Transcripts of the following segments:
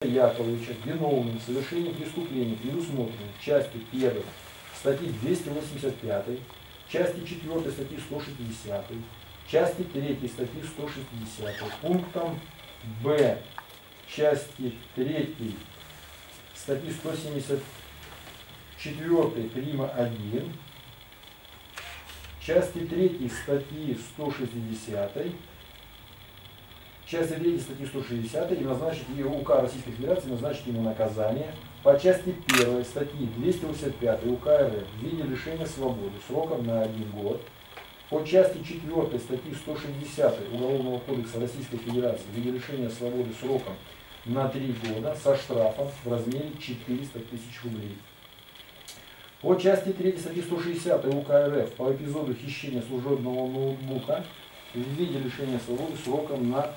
Яковлевича виновным в совершении преступлений, предусмотренных частью 1 статьи 285, части 4 статьи 160, части 3 статьи 160, пунктом Б части 3 статьи 174 прима 1, части 3 статьи 160, части 3 статьи 160 и назначить УК Российской Федерации назначить ему наказание по части 1 статьи 285 УК РФ в виде лишения свободы сроком на 1 год, по части 4 статьи 160 Уголовного кодекса Российской Федерации в виде лишения свободы сроком на 3 года со штрафом в размере 400 тысяч рублей. По части 3 статьи 160 УК РФ по эпизоду хищения служебного ноутбука в виде лишения свободы сроком на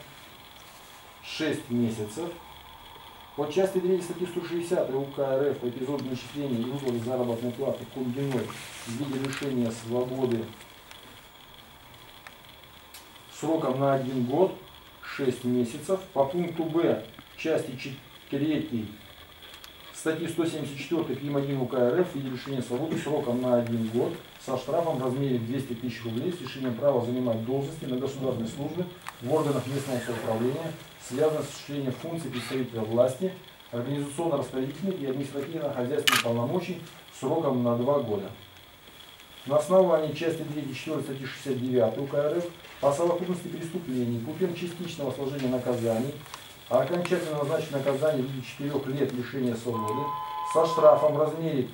6 месяцев. По части 3 статьи 160 УК РФ по эпизоду начисления и выплаты заработной платы Кунгиной в виде лишения свободы сроком на 1 год 6 месяцев. По пункту Б части 3 статьи 174 прим. 1 УК РФ в виде лишения свободы сроком на 1 год со штрафом в размере 200 тысяч рублей с лишением права занимать должности на государственной службе в органах местного самоуправления, связанных с осуществлением функций представителя власти, организационно-распорядительных и административно-хозяйственных полномочий сроком на 2 года. На основании части 3 4 статьи 69 УК РФ по совокупности преступлений путем частичного сложения наказаний, а окончательно назначить наказание в виде 4 лет лишения свободы со штрафом в размере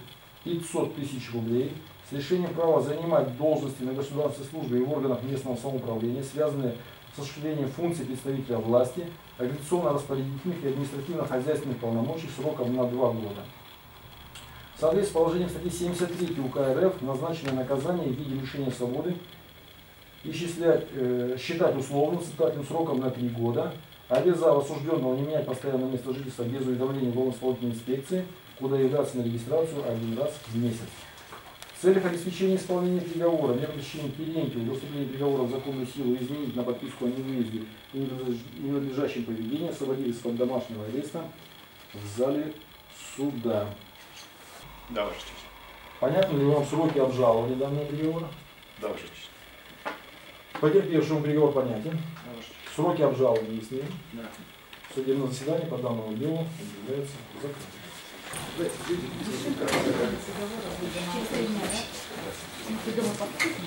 500 тысяч рублей, с лишением права занимать должности на государственной службе и в органах местного самоуправления, связанные с осуществлением функций представителя власти, организационно-распорядительных и административно-хозяйственных полномочий сроком на 2 года. В соответствии с положением статьи 73 УК РФ назначенное наказание в виде лишения свободы считать условным с испытательным сроком на 3 года, обязав осужденного не менять постоянное место жительства без уведомления уголовно-исполнительной инспекции, куда являться на регистрацию 1 раз в месяц. В целях обеспечения исполнения приговора, мер пресечения Терентьеву до вступления приговора в законную силу изменить на подписку о невыезде и ненадлежащем поведении освободили из-под домашнего ареста в зале суда. Да, Ваша честь. Понятно ли вам сроки обжалования данного приговора? Да, Ваша честь. Потерпевшему приговор понятен. Да, Ваша честь. Сроки обжалования ясны. Да. Судебное заседание по данному делу объявляется закрытым. Дома подписано,